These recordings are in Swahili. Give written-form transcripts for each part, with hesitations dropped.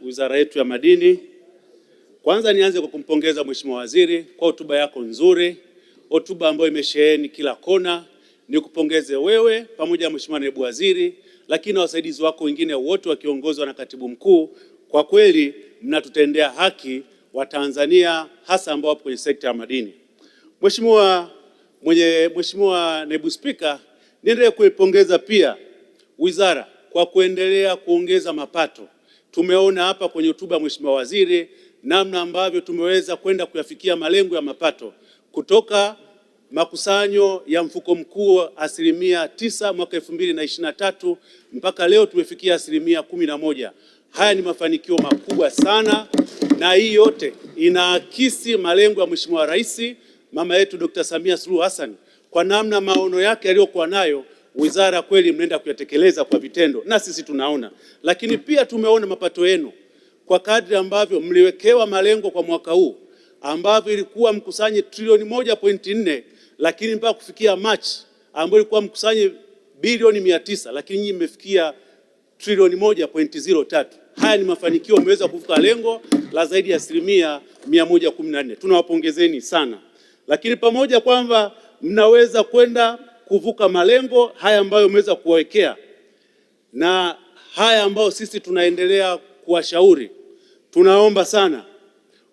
wizara yetu ya madini. Kwanza nianze kwa kumpongeza Mheshimiwa Waziri kwa hotuba yako nzuri, hotuba ambayo imesheheni kila kona. Nikupongeze wewe pamoja na Mheshimiwa Naibu Waziri, lakini wasaidizi wako wengine wote wakiongozwa na Katibu Mkuu. Kwa kweli mnatutendea haki wa Tanzania, hasa ambao wapo kwenye sekta ya madini. Mheshimiwa Naibu Spika, niendelee kuipongeza pia wizara kwa kuendelea kuongeza mapato. Tumeona hapa kwenye hotuba ya Mheshimiwa Waziri namna ambavyo tumeweza kwenda kuyafikia malengo ya mapato kutoka makusanyo ya mfuko mkuu 9% mwaka 2023 mpaka leo tumefikia 11%. Haya ni mafanikio makubwa sana, na hii yote inaakisi malengo ya Mheshimiwa Rais mama yetu Dr. Samia Suluhu Hassan, kwa namna maono yake aliyokuwa nayo. Wizara kweli mnaenda kuyatekeleza kwa vitendo na sisi tunaona, lakini pia tumeona mapato yenu kwa kadri ambavyo mliwekewa malengo kwa mwaka huu, ambavyo ilikuwa mkusanye trilioni 1.4, lakini mpaka kufikia Machi ambayo ilikuwa mkusanye bilioni 900, lakini nyinyi mmefikia trilioni 1.03. Haya ni mafanikio, mmeweza kuvuka lengo la zaidi ya 114%. Tunawapongezeni sana, lakini pamoja kwamba mnaweza kwenda kuvuka malengo haya ambayo mmeweza kuwekea na haya ambayo sisi tunaendelea kuwashauri, tunaomba sana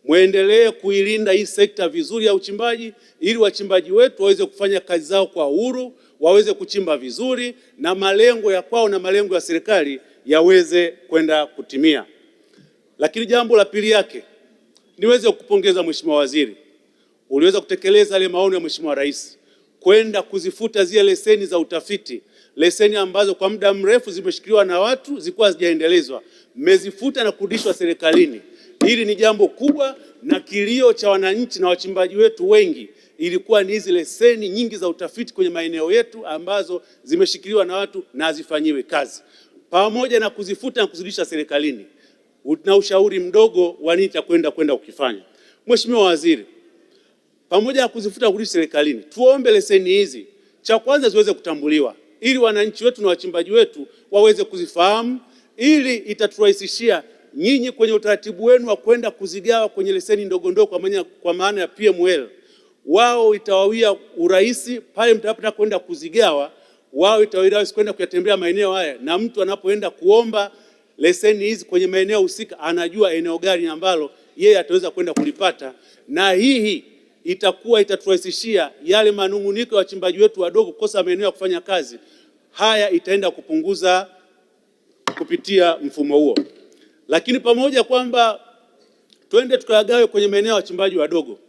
muendelee kuilinda hii sekta vizuri ya uchimbaji, ili wachimbaji wetu waweze kufanya kazi zao kwa uhuru, waweze kuchimba vizuri na malengo ya kwao na malengo ya serikali yaweze kwenda kutimia. Lakini jambo la pili yake, niweze kupongeza Mheshimiwa Waziri, uliweza kutekeleza ile maono ya Mheshimiwa Rais kwenda kuzifuta zile leseni za utafiti, leseni ambazo kwa muda mrefu zimeshikiliwa na watu zilikuwa hazijaendelezwa, mmezifuta na kurudishwa serikalini. Hili ni jambo kubwa, na kilio cha wananchi na wachimbaji wetu wengi ilikuwa ni hizi leseni nyingi za utafiti kwenye maeneo yetu ambazo zimeshikiliwa na watu na hazifanyiwi kazi. Pamoja na kuzifuta na kuzirudisha serikalini, na ushauri mdogo wa nini cha kwenda ukifanya. Mheshimiwa Waziri, pamoja na kuzifuta na kurudisha serikalini, tuombe leseni hizi cha kwanza ziweze kutambuliwa, ili wananchi wetu na wachimbaji wetu waweze kuzifahamu, ili itaturahisishia nyinyi kwenye utaratibu wenu wa kwenda kuzigawa kwenye leseni ndogo ndogo kwa maana ya PML. Wao itawawia urahisi pale mtapata kwenda kuzigawa, wao itawawia urahisi kwenda kuyatembea maeneo haya, na mtu anapoenda kuomba leseni hizi kwenye maeneo husika anajua eneo gani ambalo yeye ataweza kwenda kulipata, na hii itaturahisishia yale manunguniko ya wachimbaji wetu wadogo kukosa maeneo ya kufanya kazi. Haya itaenda kupunguza kupitia mfumo huo. Lakini pamoja kwamba twende tukayagawe kwenye maeneo ya wachimbaji wadogo,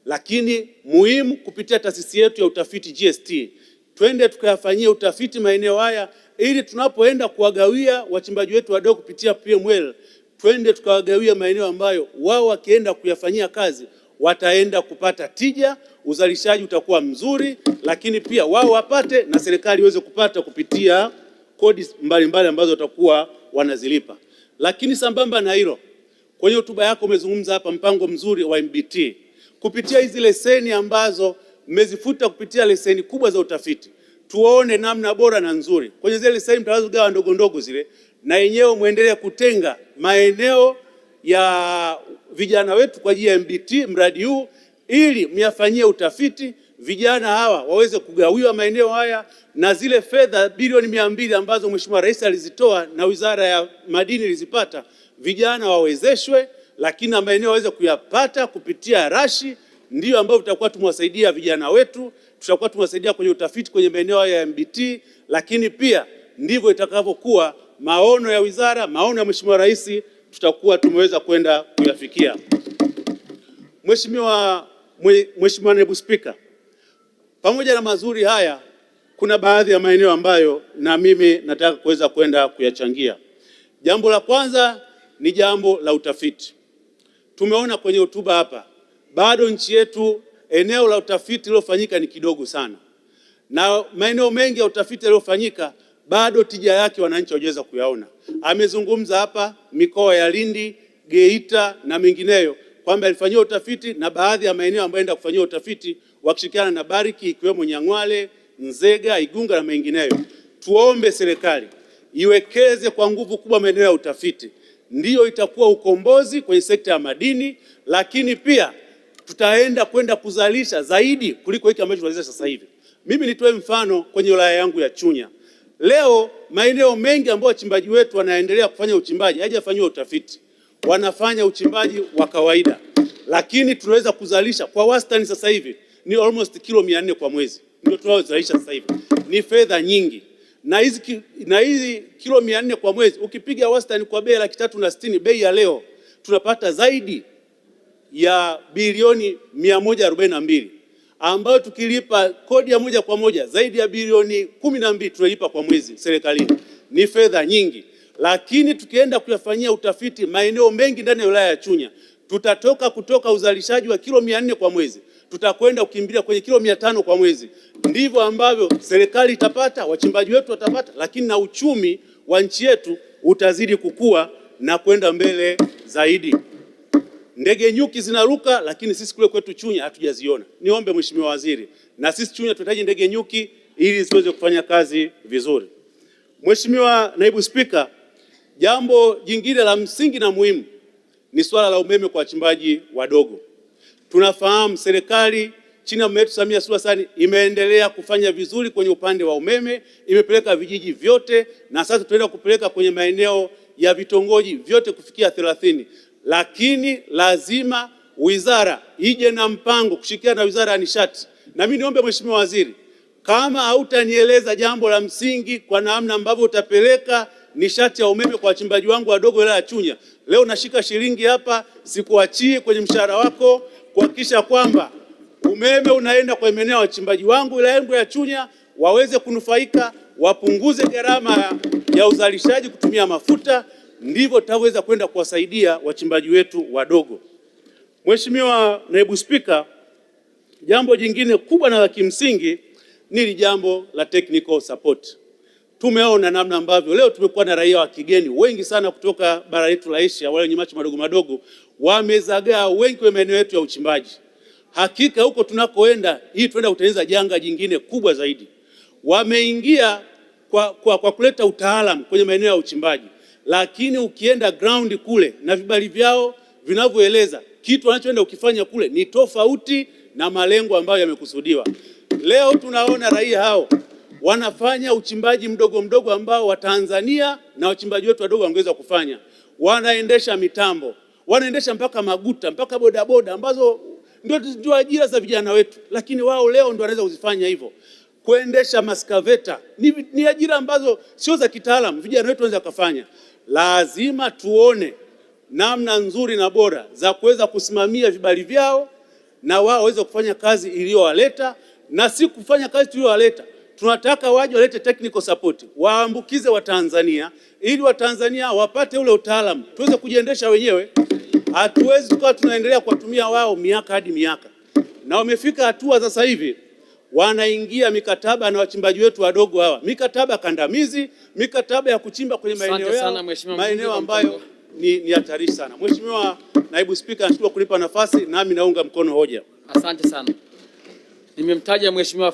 lakini muhimu kupitia taasisi yetu ya utafiti GST, twende tukayafanyie utafiti maeneo haya, ili tunapoenda kuwagawia wachimbaji wetu wadogo kupitia PML, twende tukawagawia maeneo ambayo wao wakienda kuyafanyia kazi wataenda kupata tija, uzalishaji utakuwa mzuri, lakini pia wao wapate na serikali iweze kupata kupitia kodi mbalimbali ambazo watakuwa wanazilipa. Lakini sambamba na hilo, kwenye hotuba yako umezungumza hapa mpango mzuri wa MBT kupitia hizi leseni ambazo mmezifuta kupitia leseni kubwa za utafiti. Tuone namna bora na nzuri kwenye zile leseni mtazogawa ndogo ndogo zile, na yenyewe muendelee kutenga maeneo ya vijana wetu kwa ajili ya MBT mradi huu, ili myafanyie utafiti, vijana hawa waweze kugawiwa maeneo haya, na zile fedha bilioni 200 ambazo Mheshimiwa Rais alizitoa na Wizara ya Madini ilizipata, vijana wawezeshwe, lakini na maeneo waweze kuyapata kupitia rashi. Ndio ambao tutakuwa tumewasaidia vijana wetu, tutakuwa tumewasaidia kwenye utafiti kwenye maeneo haya ya MBT, lakini pia ndivyo itakavyokuwa maono ya wizara, maono ya Mheshimiwa Rais tutakuwa tumeweza kwenda kuyafikia. Mheshimiwa Naibu Spika, pamoja na mazuri haya, kuna baadhi ya maeneo ambayo na mimi nataka kuweza kwenda kuyachangia. Jambo la kwanza ni jambo la utafiti. Tumeona kwenye hotuba hapa, bado nchi yetu eneo la utafiti lilofanyika ni kidogo sana, na maeneo mengi ya utafiti yaliyofanyika bado tija yake wananchi hawajaweza kuyaona. Amezungumza hapa mikoa ya Lindi, Geita na mengineyo kwamba alifanyia utafiti, na baadhi ya maeneo ambayo enda kufanyia utafiti wakishirikiana na Bariki ikiwemo Nyang'hwale, Nzega, Igunga na mengineyo. Tuombe serikali iwekeze kwa nguvu kubwa maeneo ya utafiti, ndiyo itakuwa ukombozi kwenye sekta ya madini, lakini pia kwenda kuzalisha zaidi kuliko hiki ambacho tunazalisha sasa hivi. Mimi nitoe mfano kwenye wilaya yangu ya Chunya. Leo maeneo mengi ambayo wachimbaji wetu wanaendelea kufanya uchimbaji hajafanywa utafiti, wanafanya uchimbaji wa kawaida, lakini tunaweza kuzalisha kwa wastani sasa hivi ni almost kilo 400 kwa mwezi, ndio tunazalisha sasa hivi. Ni fedha nyingi, na hizi kilo 400 kwa mwezi ukipiga wastani kwa bei 360, bei ya leo tunapata zaidi ya bilioni 142, ambayo tukilipa kodi ya moja kwa moja zaidi ya bilioni 12 tunalipa kwa mwezi serikalini. Ni fedha nyingi, lakini tukienda kuyafanyia utafiti maeneo mengi ndani ya wilaya ya Chunya, tutatoka kutoka uzalishaji wa kilo 400 kwa mwezi, tutakwenda kukimbilia kwenye kilo 500 kwa mwezi. Ndivyo ambavyo serikali itapata, wachimbaji wetu watapata, lakini na uchumi wa nchi yetu utazidi kukua na kwenda mbele zaidi. Ndege nyuki zinaruka, lakini sisi kule kwetu Chunya hatujaziona. Niombe Mheshimiwa Waziri, na sisi Chunya tunahitaji ndege nyuki ili ziweze kufanya kazi vizuri. Mheshimiwa Naibu Spika, jambo jingine la msingi na muhimu ni swala la umeme kwa wachimbaji wadogo. Tunafahamu serikali chini ya Mama yetu Samia Suluhu Hassan imeendelea kufanya vizuri kwenye upande wa umeme, imepeleka vijiji vyote na sasa tunaenda kupeleka kwenye maeneo ya vitongoji vyote kufikia 30. Lakini lazima wizara ije na mpango kushirikiana na Wizara ya Nishati. Na mimi niombe Mheshimiwa Waziri, kama hautanieleza jambo la msingi kwa namna ambavyo utapeleka nishati ya umeme kwa wachimbaji wangu wadogo wilaya ya Chunya, leo nashika shilingi hapa sikuachie kwenye mshahara wako kuhakikisha kwamba umeme unaenda kwa maeneo ya wachimbaji wangu wilaya yangu ya Chunya waweze kunufaika, wapunguze gharama ya uzalishaji kutumia mafuta, ndivyo tutaweza kwenda kuwasaidia wachimbaji wetu wadogo. Mheshimiwa Naibu Spika, jambo jingine kubwa na la kimsingi ni jambo la technical support. Tumeona namna ambavyo leo tumekuwa na raia wa kigeni wengi sana kutoka bara letu la Asia, wale wenye macho madogo madogo wamezagaa wengi kwenye maeneo yetu ya uchimbaji. Hakika huko tunakoenda hii tunaenda kutengeneza janga jingine kubwa zaidi. Wameingia kwa kuleta utaalamu kwenye maeneo ya uchimbaji, lakini ukienda ground kule na vibali vyao vinavyoeleza kitu wanachoenda ukifanya kule ni tofauti na malengo ambayo yamekusudiwa. Leo tunaona raia hao wanafanya uchimbaji mdogo mdogo ambao Watanzania na wachimbaji wetu wadogo wangeweza kufanya. Wanaendesha mitambo, wanaendesha mpaka maguta, mpaka bodaboda ambazo ndio ajira za vijana wetu, lakini wao leo ndio wanaweza kuzifanya hivyo. Kuendesha maskaveta ni ajira ambazo sio za kitaalamu, vijana wetu wanaweza kufanya. Lazima tuone namna nzuri na bora za kuweza kusimamia vibali vyao na wao waweze kufanya kazi iliyowaleta, na si kufanya kazi tuliyowaleta. Tunataka waje walete technical support, waambukize Watanzania ili Watanzania wapate ule utaalamu, tuweze kujiendesha wenyewe. Hatuwezi tukawa tunaendelea kuwatumia wao miaka hadi miaka. Na wamefika hatua sasa hivi wanaingia mikataba na wachimbaji wetu wadogo hawa, mikataba kandamizi, mikataba ya kuchimba kwenye maeneo yao, maeneo ambayo ni hatari sana. Mheshimiwa Naibu Spika, nashukuru kunipa nafasi, nami naunga mkono hoja. Asante sana. Nimemtaja Mheshimiwa